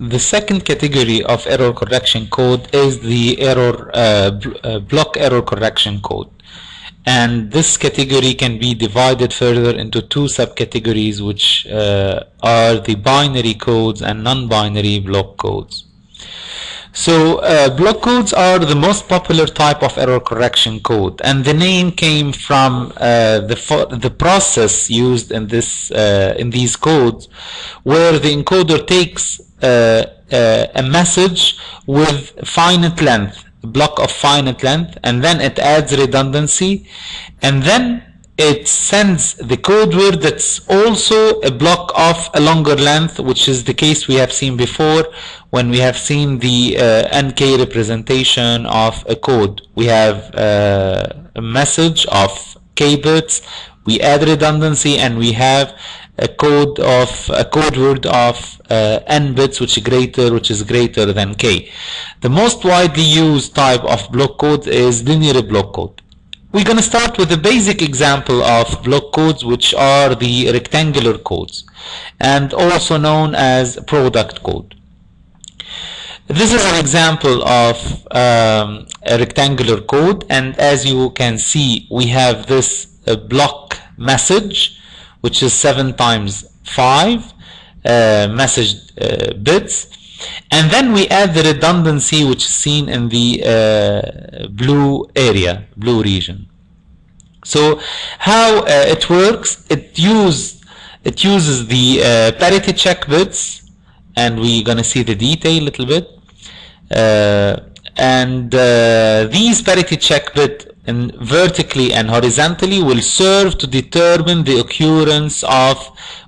The second category of error correction code is the block error correction code. And this category can be divided further into two subcategories, which are the binary codes and non-binary block codes. So block codes are the most popular type of error correction code, and the name came from the process used in these codes, where the encoder takes a message with finite length, a block of finite length, and then it adds redundancy, and then it sends the code word that's also a block of a longer length, which is the case we have seen before when we have seen the NK representation of a code. We have a message of K bits, we add redundancy, and we have a code word of N bits, which is greater than K. The most widely used type of block code is linear block code. We're going to start with a basic example of block codes, which are the rectangular codes, and also known as product code. This is an example of a rectangular code, and as you can see, we have this block message, which is 7 times 5 message bits. And then we add the redundancy, which is seen in the blue region. So how it works, it uses the parity check bits, and we're going to see the detail a little bit. These parity check bits vertically and horizontally will serve to determine the occurrence of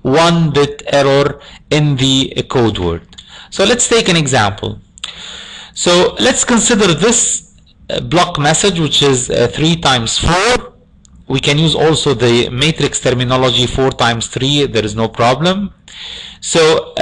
1-bit error in the code word. So let's take an example. So let's consider this block message, which is 3 times 4. We can use also the matrix terminology, 4 times 3, there is no problem. So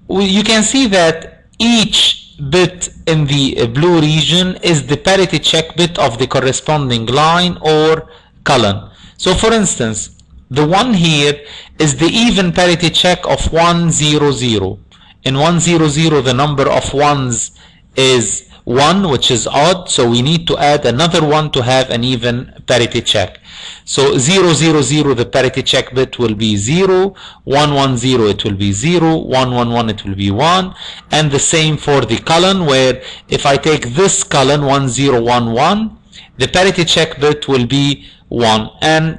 you can see that each bit in the blue region is the parity check bit of the corresponding line or column. So for instance, the one here is the even parity check of 1 0 0. In 1 0 0, the number of ones is 1, which is odd, so we need to add another 1 to have an even parity check. So 0 0 0, the parity check bit will be 0, 1 1 0, it will be 0, 1 1 1, it will be 1, and the same for the column, where if I take this column 1 0 1 1, the parity check bit will be 1, and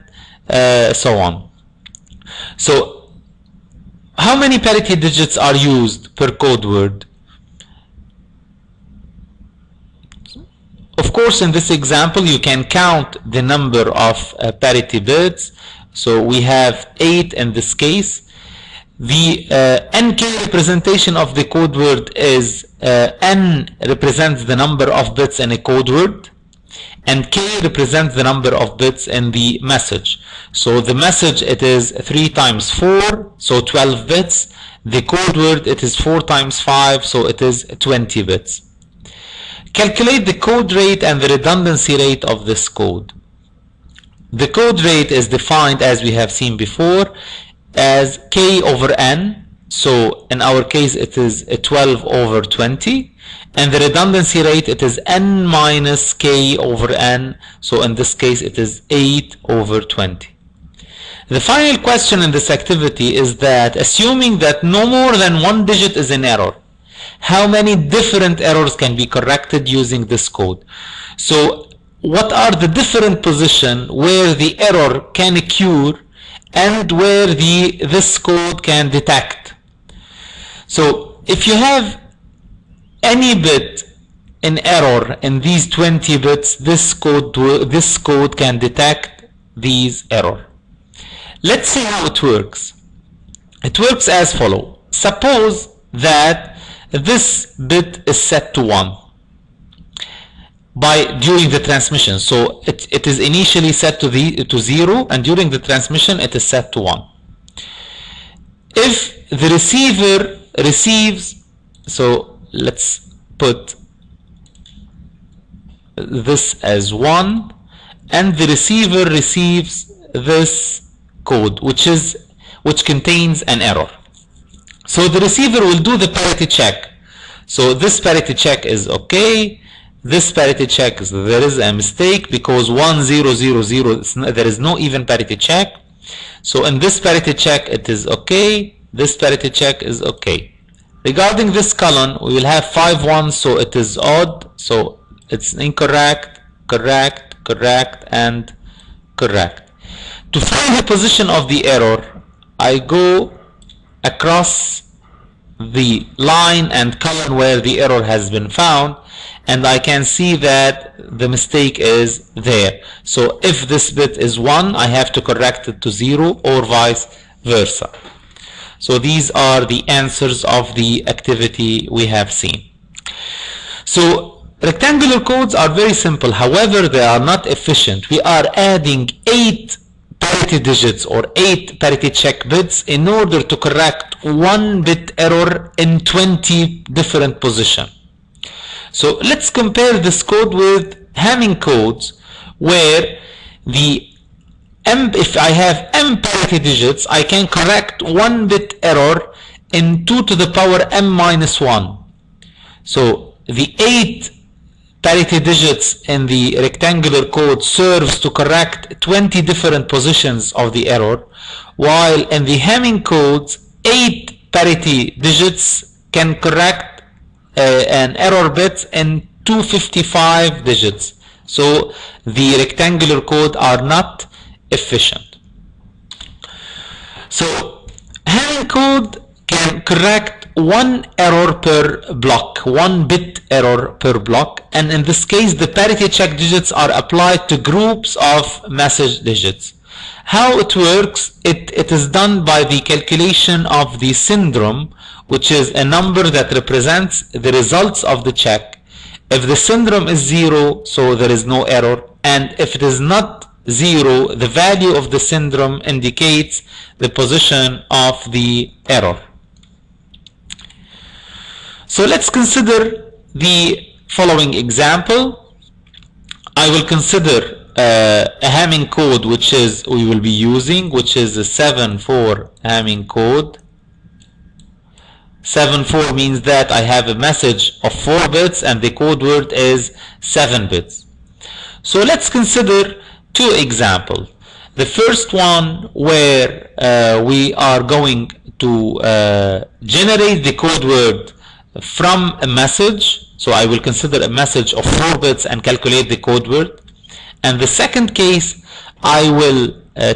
so on. So how many parity digits are used per code word? Of course, in this example, you can count the number of parity bits. So we have 8 in this case. The NK representation of the code word is N represents the number of bits in a code word, and K represents the number of bits in the message. So the message, it is 3 times 4, so 12 bits. The code word, it is 4 times 5, so it is 20 bits. Calculate the code rate and the redundancy rate of this code. The code rate is defined, as we have seen before, as K over N. So in our case, it is 12 over 20. And the redundancy rate, it is N minus K over N. So in this case, it is 8 over 20. The final question in this activity is that, assuming that no more than 1 digit is in error, how many different errors can be corrected using this code? So what are the different positions where the error can occur and where this code can detect? So if you have any bit in error in these 20 bits, this code can detect these errors. Let's see how it works. It works as follows. Suppose that this bit is set to 1 during the transmission. So it is initially set to 0, and during the transmission it is set to 1. If the receiver receives, so let's put this as 1, and the receiver receives this code which contains an error. So the receiver will do the parity check. So this parity check is okay. This parity check is there is a mistake because 1000 there is no even parity check. So in this parity check it is okay. This parity check is okay. Regarding this column we will have 5 ones, so it is odd. So it's incorrect, correct, correct, and correct. To find the position of the error, I go across the line and column where the error has been found, and I can see that the mistake is there. So if this bit is 1, I have to correct it to 0 or vice versa. So these are the answers of the activity we have seen. So rectangular codes are very simple, however they are not efficient. We are adding 8 parity digits or 8 parity check bits in order to correct 1 bit error in 20 different positions. So let's compare this code with Hamming codes, where if I have m parity digits, I can correct 1 bit error in 2 to the power m minus 1. So the 8 parity digits in the rectangular code serves to correct 20 different positions of the error, while in the Hamming codes 8 parity digits can correct an error bit in 255 digits. So the rectangular code are not efficient. So Hamming code can correct 1 error per block, 1 bit error per block, and in this case the parity check digits are applied to groups of message digits. How it works, it is done by the calculation of the syndrome, which is a number that represents the results of the check. If the syndrome is 0, so there is no error, and if it is not 0, the value of the syndrome indicates the position of the error. So let's consider the following example. I will consider a Hamming code which is we will be using, which is a 7-4 Hamming code. 7-4 means that I have a message of 4 bits and the code word is 7 bits. So let's consider 2 examples. The first one where we are going to generate the code word from a message. So I will consider a message of 4 bits and calculate the code word. And the second case, I will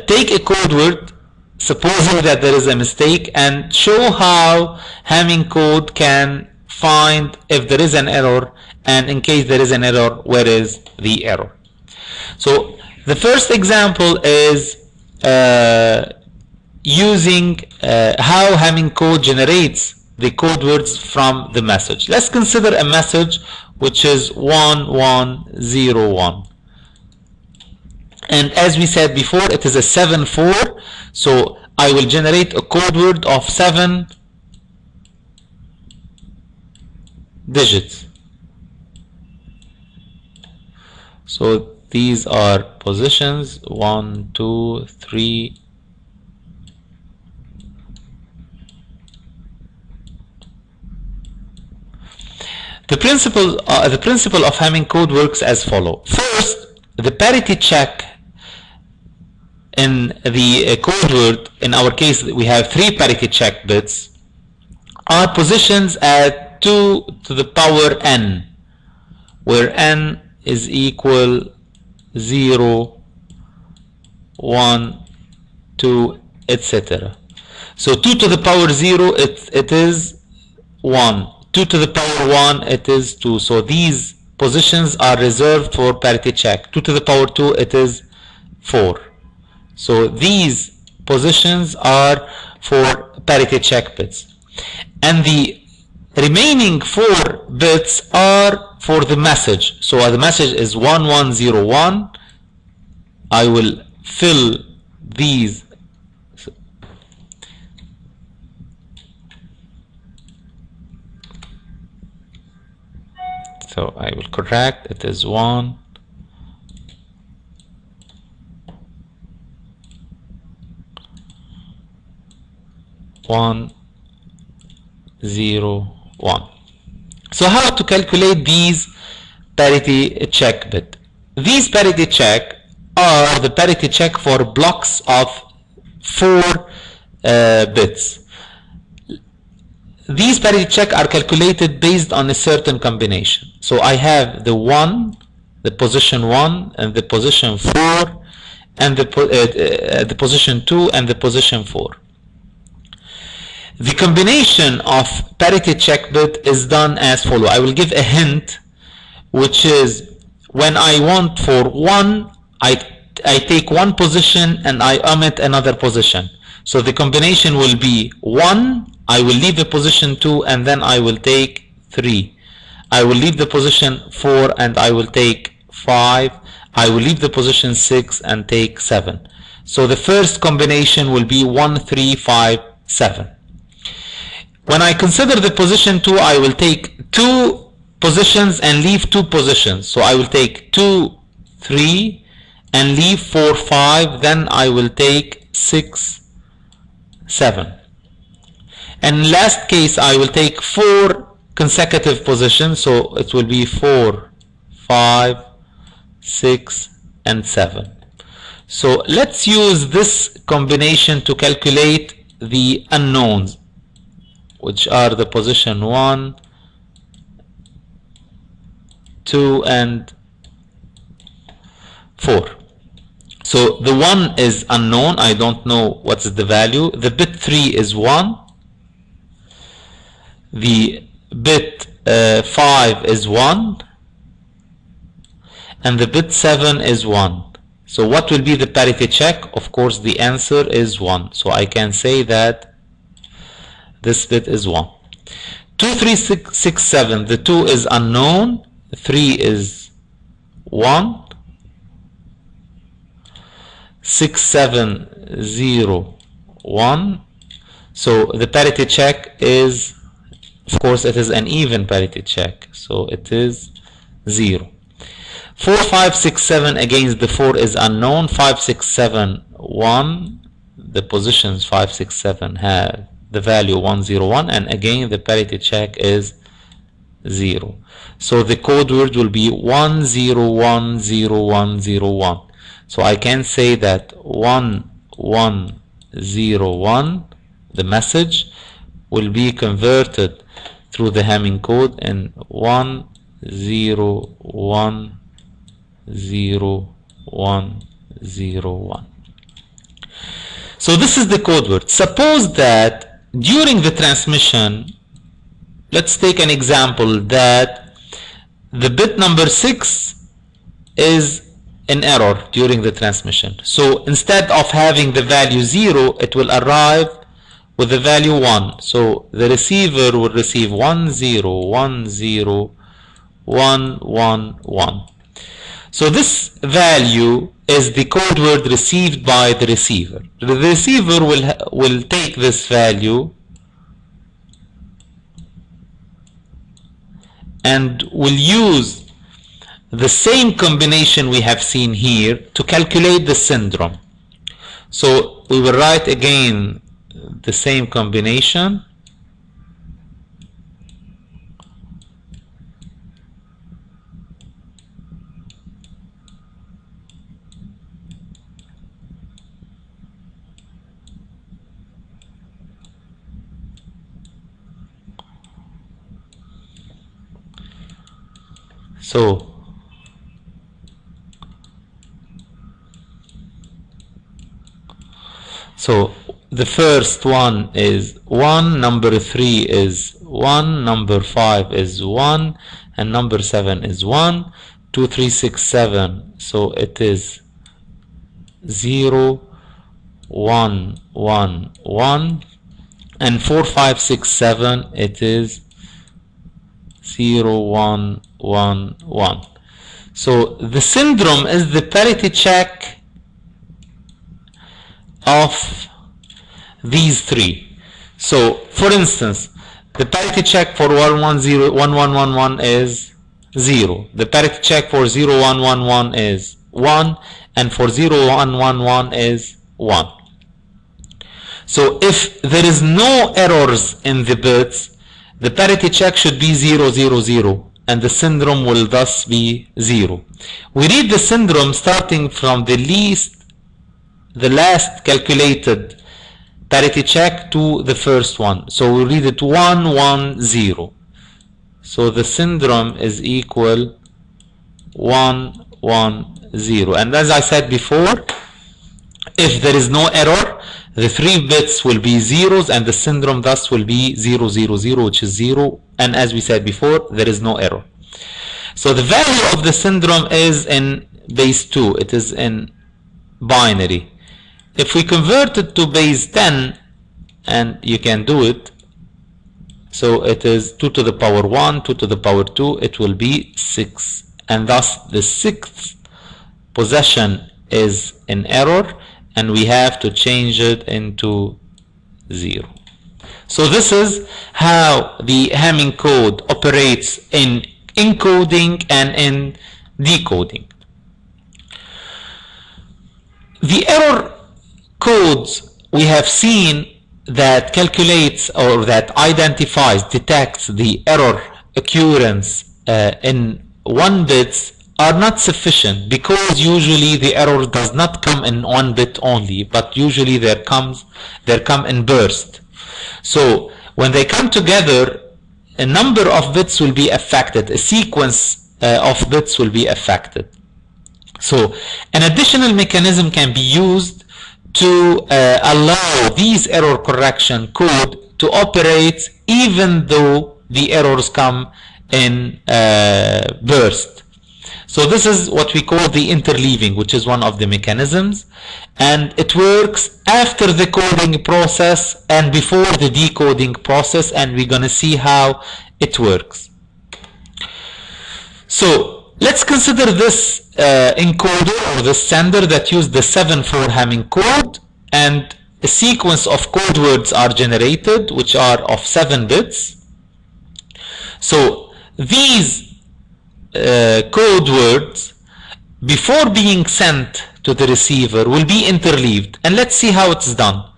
take a code word, supposing that there is a mistake, and show how Hamming code can find if there is an error, and in case there is an error, where is the error. So the first example is using how Hamming code generates the code words from the message. Let's consider a message which is 1101. And as we said before, it is a 7-4. So I will generate a code word of 7 digits. So these are positions 1, 2, 3. The principle of Hamming code works as follows. First, the parity check in the code word, in our case we have 3 parity check bits, are positions at 2 to the power n, where n is equal 0, 1, 2, etc. So 2 to the power 0, it is 1. 2 to the power 1, it is 2. So these positions are reserved for parity check. 2 to the power 2, it is 4. So these positions are for parity check bits. And the remaining 4 bits are for the message. So the message is 1101. I will fill these. So I will correct, it is 1, 1, 0, 1. So how to calculate these parity check bit? These parity check are the parity check for blocks of 4 bits. These parity check are calculated based on a certain combination. So I have the 1, the position 1, and the position 4, and the position 2, and the position 4. The combination of parity check bit is done as follows. I will give a hint, which is when I want for 1, I take one position and I omit another position. So the combination will be 1, I will leave the position 2, and then I will take 3. I will leave the position 4 and I will take 5. I will leave the position 6 and take 7. So the first combination will be 1, 3, 5, 7. When I consider the position 2, I will take 2 positions and leave 2 positions. So I will take 2, 3 and leave 4, 5. Then I will take 6, 7. And last case, I will take 4 consecutive positions. So it will be 4, 5, 6, and 7. So let's use this combination to calculate the unknowns, which are the position 1, 2, and 4. So the 1 is unknown. I don't know what's the value. The bit 3 is 1. The bit 5 is 1. And the bit 7 is 1. So what will be the parity check? Of course, the answer is 1. So I can say that this bit is 1. 2, 3, 6, 7. The 2 is unknown. 3 is 1. 6, 7, 0, 1. So the parity check is, of course, it is an even parity check. So it is 0. 4, 5, 6, 7 against the 4 is unknown. 5, 6, 7, 1. The positions 5, 6, 7 have the value 1, 0, 1, and again the parity check is 0. So the code word will be 1, 0, 1, 0, 1, 0, 1. So I can say that 1, 1, 0, 1, the message will be converted through the Hamming code in 1, 0, 1, 0, 1, 0, 1. So this is the code word. Suppose that during the transmission, let's take an example that the bit number 6 is in error during the transmission. So instead of having the value 0, it will arrive with the value 1. So the receiver will receive 1, 0, 1, 0, 1, 1, 1. So this value is the code word received by the receiver. The receiver will take this value and will use the same combination we have seen here to calculate the syndrome. So we will write again the same combination. So the first one is 1, number 3 is 1, number 5 is 1, and number 7 is 1. 2, 3, 6, 7, so it is 0, 1, 1, 1, and 4, 5, 6, 7, it is 0, 1, 1, 1. So the syndrome is the parity check of these three. So for instance, the parity check for 111111 is 0. The parity check for 0111 is 1, and for 0111 is 1. So if there is no errors in the bits, the parity check should be 0, 0, 0, and the syndrome will thus be 0. We read the syndrome starting from the last calculated parity check to the first one. So we read it 1, 1, 0. So the syndrome is equal 1, 1, 0. And as I said before, if there is no error, the 3 bits will be zeros and the syndrome thus will be 0, 0, 0, which is 0. And as we said before, there is no error. So the value of the syndrome is in base 2. It is in binary. If we convert it to base 10, and you can do it, so it is 2 to the power 1, 2 to the power 2, it will be 6. And thus the 6th possession is in error, and we have to change it into 0. So this is how the Hamming code operates in encoding and in decoding. The error codes we have seen that calculates or that identifies, detects the error occurrence in 1 bits are not sufficient, because usually the error does not come in 1 bit only, but usually they come in burst. So when they come together, a number of bits will be affected, a sequence of bits will be affected. So an additional mechanism can be used to allow these error correction code to operate even though the errors come in burst. So this is what we call the interleaving, which is one of the mechanisms, and it works after the coding process and before the decoding process, and we're going to see how it works. So let's consider this encoder or the sender that used the 7-4 Hamming code, and a sequence of code words are generated which are of 7 bits. So these code words, before being sent to the receiver, will be interleaved, and let's see how it's done.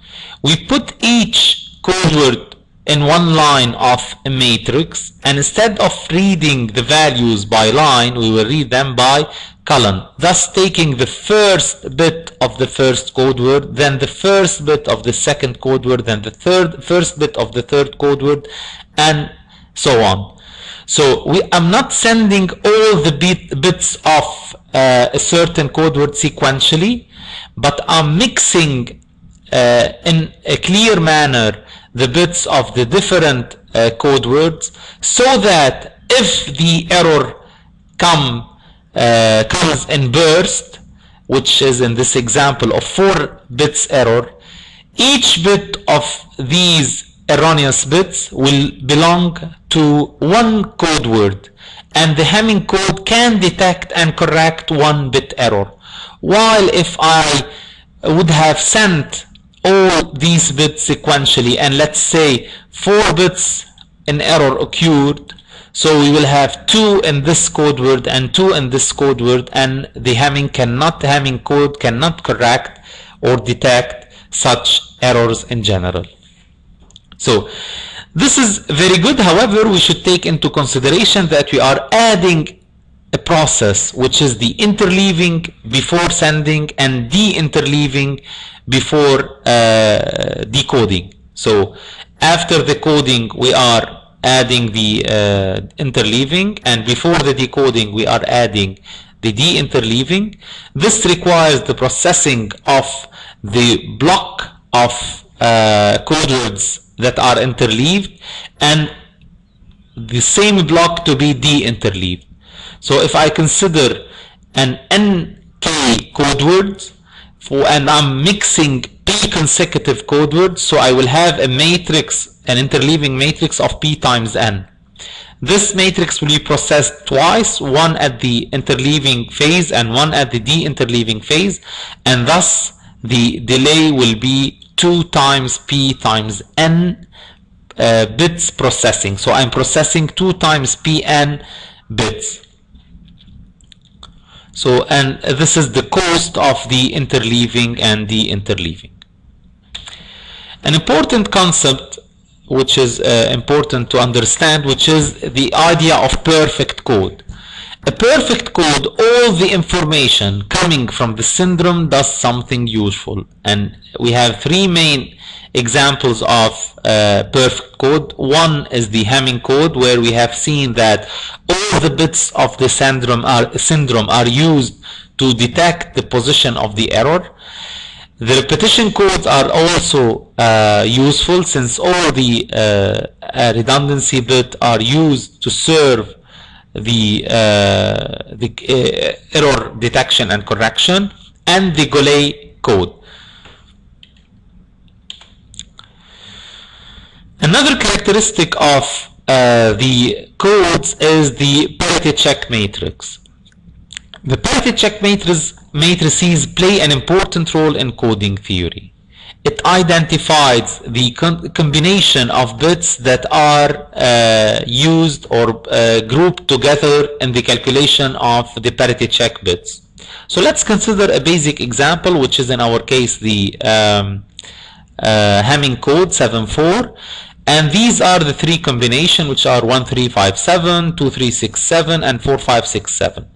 We put each code word in one line of a matrix, and instead of reading the values by line, we will read them by column, thus taking the first bit of the first code word, then the first bit of the second code word, then the first bit of the third code word, and so on. So I'm not sending all the bits of a certain code word sequentially, but I'm mixing in a clear manner the bits of the different code words, so that if the error comes in burst, which is in this example of 4 bits error, each bit of these erroneous bits will belong to 1 code word, and the Hamming code can detect and correct 1 bit error. While if I would have sent all these bits sequentially, and let's say 4 bits in error occurred, so we will have 2 in this code word and 2 in this code word, and the Hamming code cannot correct or detect such errors in general. So this is very good. However, we should take into consideration that we are adding a process, which is the interleaving before sending and de-interleaving before decoding. So after the coding, we are adding the interleaving, and before the decoding, we are adding the de-interleaving. This requires the processing of the block of code words that are interleaved and the same block to be de-interleaved. So if I consider an NK code words and I'm mixing P consecutive code words, so I will have a matrix, an interleaving matrix of P times N. This matrix will be processed twice, one at the interleaving phase and one at the de-interleaving phase, and thus the delay will be 2 times P times N bits processing. So I'm processing 2 times Pn bits. So, and this is the cost of the interleaving and the interleaving. An important concept which is important to understand, which is the idea of perfect code. A perfect code, all the information coming from the syndrome does something useful, and we have three main examples of perfect code. One is the Hamming code, where we have seen that all the bits of the syndrome are used to detect the position of the error. The repetition codes are also useful, since all the redundancy bits are used to serve the error detection and correction. And the Golay code. Another characteristic of the codes is the Parity Check matrix. The Parity Check matrices play an important role in coding theory. It identifies the combination of bits that are used or grouped together in the calculation of the Parity Check bits. So let's consider a basic example, which is in our case the Hamming code 7.4. And these are the three combinations, which are 1357, 2367, and 4567.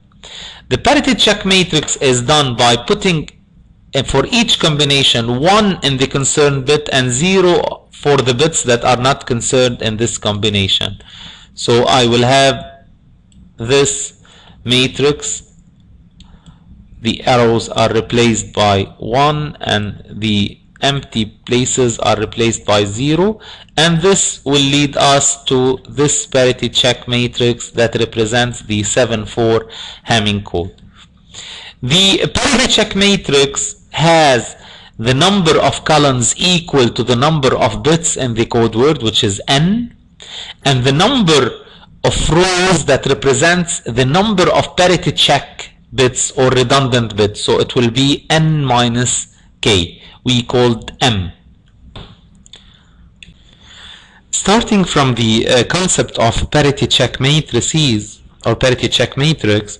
The Parity Check matrix is done by putting for each combination 1 in the concerned bit and 0 for the bits that are not concerned in this combination. So I will have this matrix. The arrows are replaced by 1 and the empty places are replaced by 0, and this will lead us to this Parity Check matrix that represents the 7.4 Hamming code. The Parity Check matrix has the number of columns equal to the number of bits in the code word, which is n, and the number of rows that represents the number of Parity Check bits or redundant bits. So it will be n minus k, we called m. Starting from the concept of Parity Check matrices or Parity Check matrix,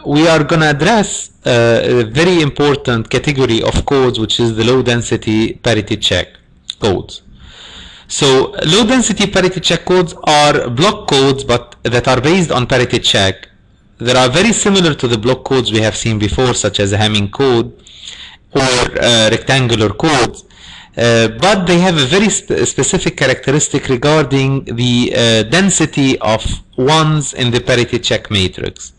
we are going to address a very important category of codes, which is the low density Parity Check codes. So low density Parity Check codes are block codes, but that are based on Parity Check. They are very similar to the block codes we have seen before, such as Hamming code or rectangular codes, but they have a very specific characteristic regarding the density of ones in the Parity Check matrix.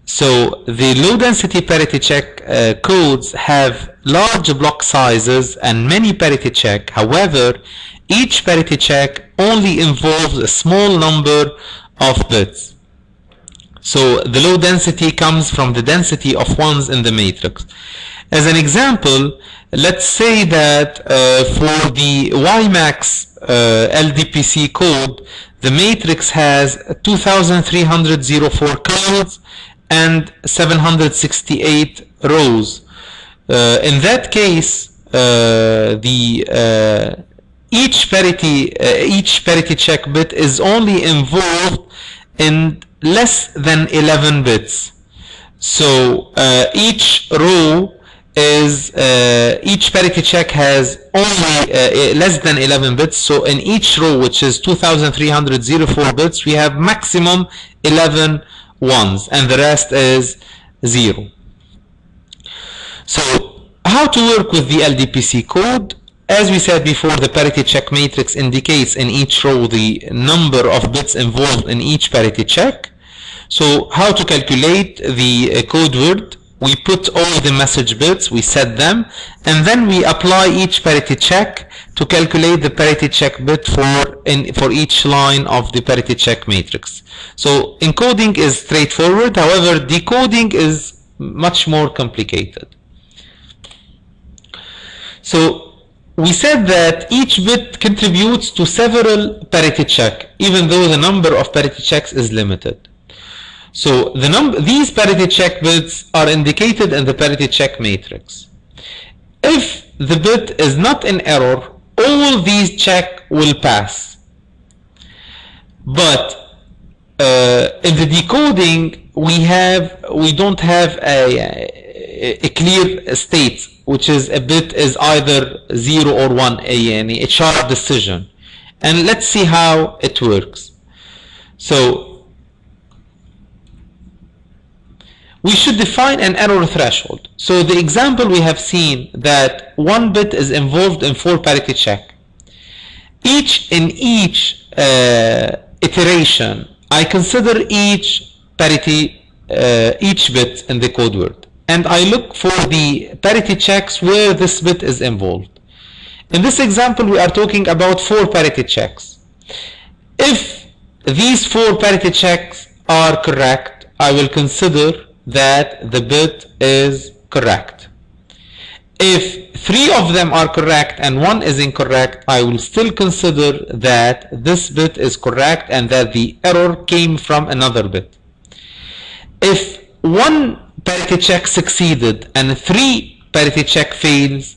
So the low density Parity Check codes have large block sizes and many Parity Check. However, each Parity Check only involves a small number of bits. So the low density comes from the density of ones in the matrix. As an example, let's say that for the WiMAX LDPC code, the matrix has 2304 columns and 768 rows. In that case, each Parity Check bit is only involved in less than 11 bits. So each row is each Parity Check has only less than 11 bits. So in each row, which is 2304 bits, we have maximum 11 ones, and the rest is 0. So how to work with the LDPC code? As we said before, the Parity Check matrix indicates in each row the number of bits involved in each Parity Check. So how to calculate the code word? We put all the message bits, we set them, and then we apply each Parity Check to calculate the Parity Check bit for each line of the Parity Check matrix. So encoding is straightforward, however decoding is much more complicated. So we said that each bit contributes to several Parity Check, even though the number of Parity Checks is limited. So these Parity Check bits are indicated in the Parity Check matrix. If the bit is not in error, all these checks will pass. But in the decoding, we don't have a clear state, which is a bit is either 0 or 1, a sharp decision. And let's see how it works. So we should define an error threshold. So the example we have seen that 1 bit is involved in 4 parity check. In each iteration, I consider each bit in the code word, and I look for the parity checks where this bit is involved. In this example, we are talking about 4 parity checks. If these 4 parity checks are correct, I will consider that the bit is correct. If 3 of them are correct and 1 is incorrect, I will still consider that this bit is correct and that the error came from another bit. If 1 parity check succeeded and 3 parity check fails,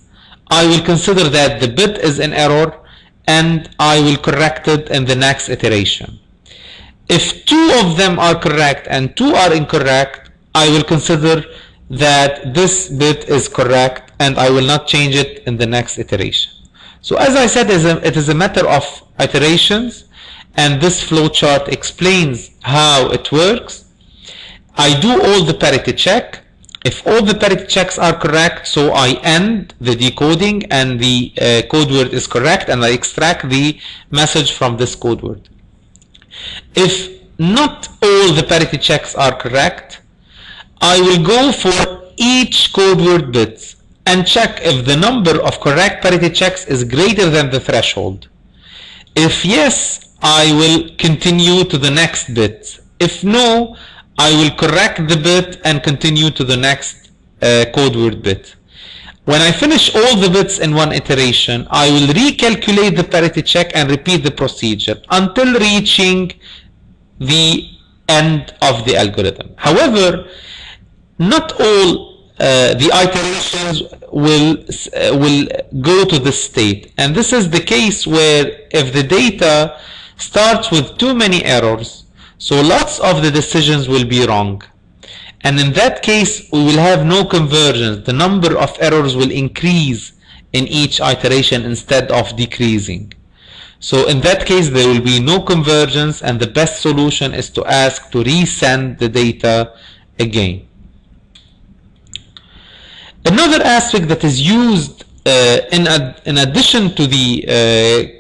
I will consider that the bit is in error and I will correct it in the next iteration. If 2 of them are correct and 2 are incorrect, I will consider that this bit is correct and I will not change it in the next iteration. So as I said, it is a matter of iterations, and this flowchart explains how it works. I do all the parity check. If all the parity checks are correct, so I end the decoding and the code word is correct, and I extract the message from this code word. If not all the parity checks are correct, I will go for each code word bit and check if the number of correct parity checks is greater than the threshold. If yes, I will continue to the next bit. If no, I will correct the bit and continue to the next code word bit. When I finish all the bits in one iteration, I will recalculate the parity check and repeat the procedure until reaching the end of the algorithm. However, not all the iterations will go to this state, and this is the case where if the data starts with too many errors, so lots of the decisions will be wrong, and in that case we will have no convergence. The number of errors will increase in each iteration instead of decreasing. So in that case there will be no convergence, and the best solution is to ask to resend the data again. Another aspect that is used in addition to the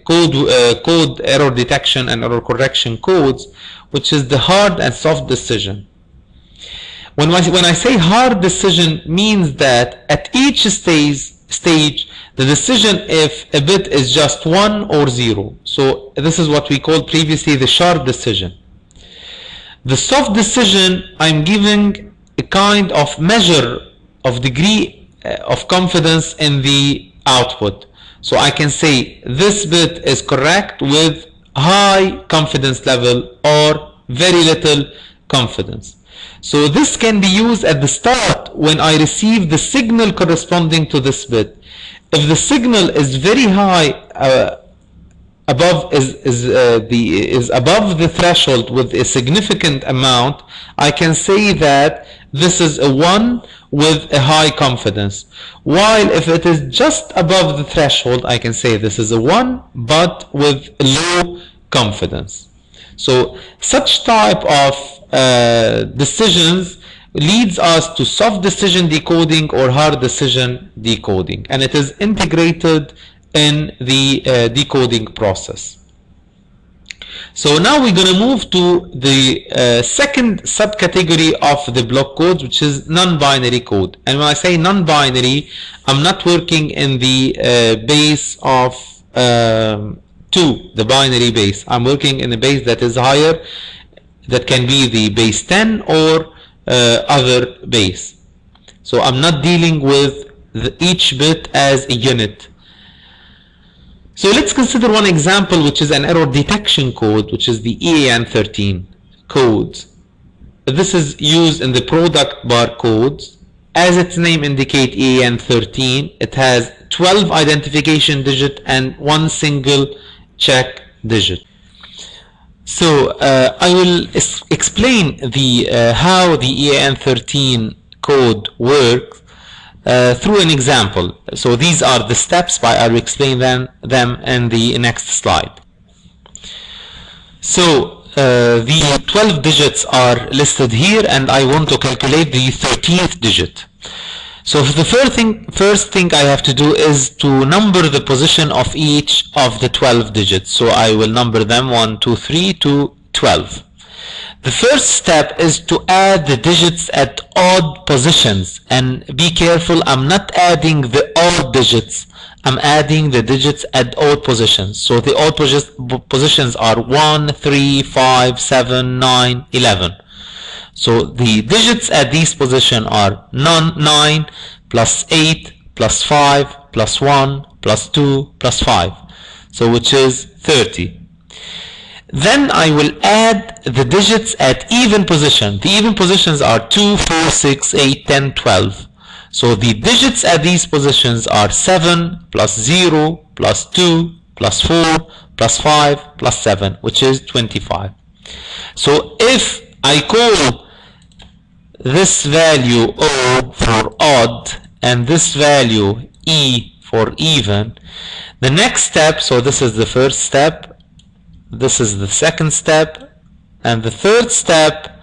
code error detection and error correction codes, which is the hard and soft decision. When I say hard decision, means that at each stage the decision if a bit is just 1 or 0. So this is what we called previously the sharp decision. The soft decision, I'm giving a kind of measure of degree of confidence in the output. So I can say this bit is correct with high confidence level or very little confidence. So this can be used at the start when I receive the signal corresponding to this bit. If the signal is very high, above the threshold with a significant amount, I can say that this is a 1 with a high confidence. While if it is just above the threshold, I can say this is a 1 but with low confidence. So such type of decisions leads us to soft decision decoding or hard decision decoding, and it is integrated in the decoding process. So now we're going to move to the second subcategory of the block codes, which is non-binary code. And when I say non-binary, I'm not working in the base of 2, the binary base. I'm working in a base that is higher, that can be the base 10 or other base. So I'm not dealing with each bit as a unit. So let's consider one example, which is an error detection code, which is the EAN-13 code. This is used in the product bar codes. As its name indicates, EAN-13, it has 12 identification digits and 1 single check digit. So I will explain how the EAN-13 code works through an example. So these are the steps, but I will explain them in the next slide. So the 12 digits are listed here, and I want to calculate the 13th digit. So the first thing I have to do is to number the position of each of the 12 digits. So I will number them 1, 2, 3 to 12. The first step is to add the digits at odd positions, and be careful, I'm not adding the odd digits, I'm adding the digits at odd positions. So the odd positions are 1, 3, 5, 7, 9, 11. So the digits at these positions are 9 plus 8 plus 5 plus 1 plus 2 plus 5, so which is 30. Then I will add the digits at even position. The even positions are 2, 4, 6, 8, 10, 12. So the digits at these positions are 7 plus 0 plus 2 plus 4 plus 5 plus 7, which is 25. So if I call this value O for odd and this value E for even, the next step, so this is the first step, this is the second step, and the third step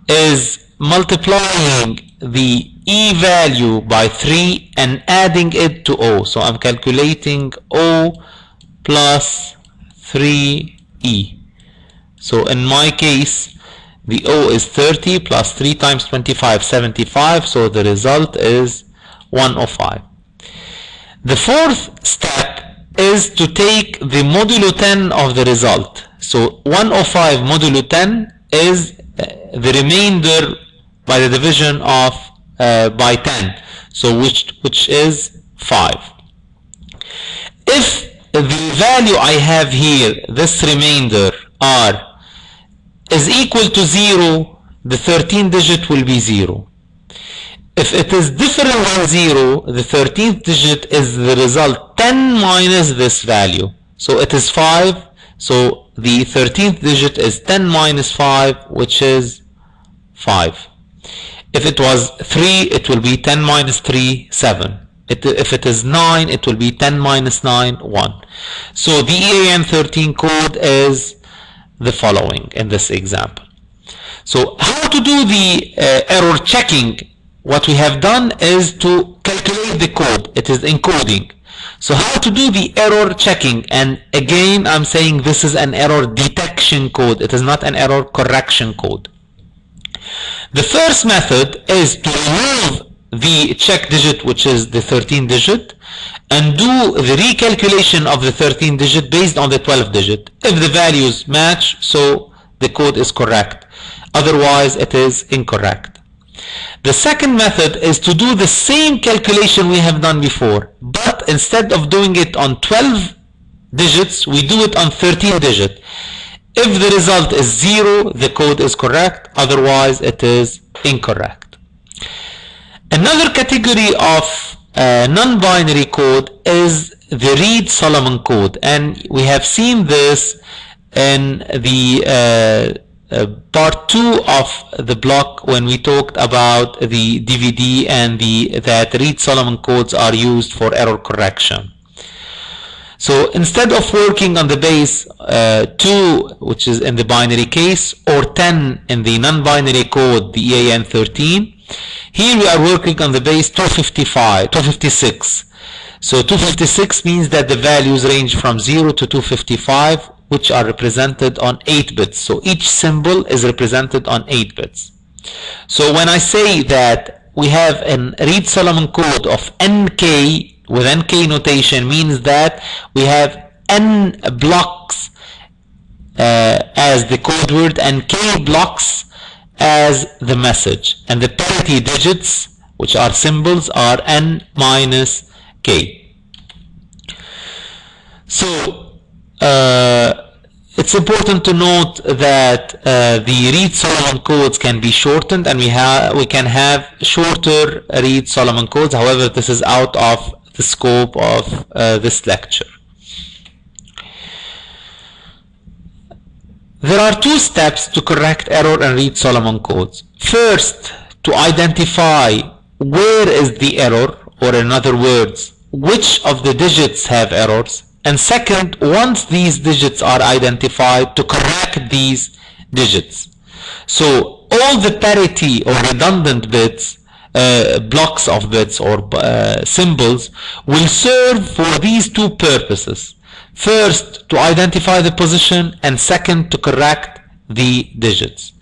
is multiplying the E value by 3 and adding it to O. So I'm calculating O plus 3E. So in my case, the O is 30 plus 3 times 25, 75, so the result is 105. The fourth step is to take the modulo 10 of the result. So 105 modulo 10 is the remainder by the division of by 10, so which is 5. If the value I have here, this remainder is equal to 0, the 13th digit will be 0. If it is different than 0, the 13th digit is the result 10 minus this value. So it is 5. So the 13th digit is 10 minus 5, which is 5. If it was 3, it will be 10 minus 3, 7. If it is 9, it will be 10 minus 9, 1. So the EAN-13 code is the following in this example. So how to do the error checking? What we have done is to calculate the code. It is encoding. So how to do the error checking? And again, I'm saying this is an error detection code. It is not an error correction code. The first method is to remove the check digit, which is the 13th digit, and do the recalculation of the 13th digit based on the 12th digit. If the values match, so the code is correct. Otherwise, it is incorrect. The second method is to do the same calculation we have done before, but instead of doing it on 12 digits, we do it on 13 digits. If the result is 0, the code is correct, otherwise it is incorrect. Another category of non-binary code is the Reed-Solomon code, and we have seen this in the part 2 of the block when we talked about the DVD and that Reed-Solomon codes are used for error correction. So instead of working on the base 2, which is in the binary case, or 10 in the non-binary code, the EAN-13, here we are working on the base 256. So 256 means that the values range from 0 to 255, which are represented on 8 bits. So each symbol is represented on 8 bits. So when I say that we have a Reed-Solomon code of NK, with NK notation, means that we have N blocks as the code word and K blocks as the message. And the parity digits, which are symbols, are N minus K. So it's important to note that the Reed-Solomon codes can be shortened, and we can have shorter Reed-Solomon codes. However, this is out of the scope of this lecture. There are 2 steps to correct error in Reed-Solomon codes. First, to identify where is the error, or in other words, which of the digits have errors. and second, once these digits are identified, to correct these digits. So all the parity or redundant bits, blocks of bits or symbols, will serve for these two purposes. First, to identify the position, and second, to correct the digits.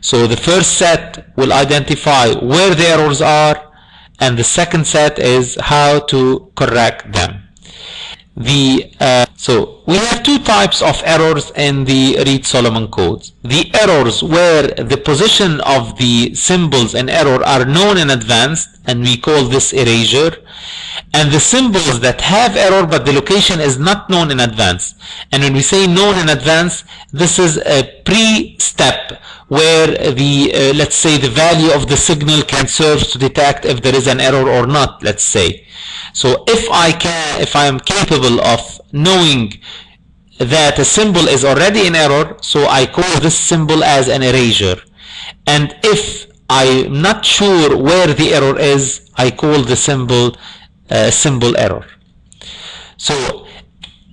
So the first set will identify where the errors are, and the second set is how to correct them. So we have two types of errors in the Reed-Solomon codes. The errors where the position of the symbols in error are known in advance, and we call this erasure, and the symbols that have error but the location is not known in advance. And when we say known in advance, this is a pre-step where the let's say the value of the signal can serve to detect if there is an error or not, let's say. So if I am capable of knowing that a symbol is already in error, so I call this symbol as an erasure. And if I'm not sure where the error is, I call the symbol symbol error. So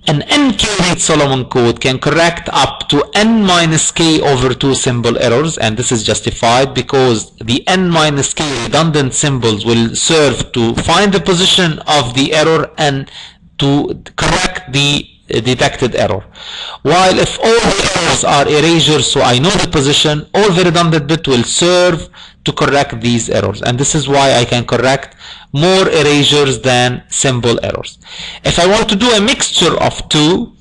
an NK Reed-Solomon code can correct up to n minus k over 2 symbol errors, and this is justified because the n minus k redundant symbols will serve to find the position of the error and to correct the detected error. While if all the errors are erasures, so I know the position, all the redundant bit will serve to correct these errors, and this is why I can correct more erasures than symbol errors. If I want to do a mixture of two,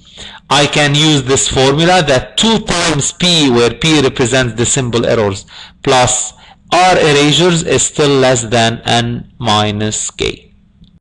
I can use this formula that 2 times p, where p represents the symbol errors, plus r erasures is still less than n minus k.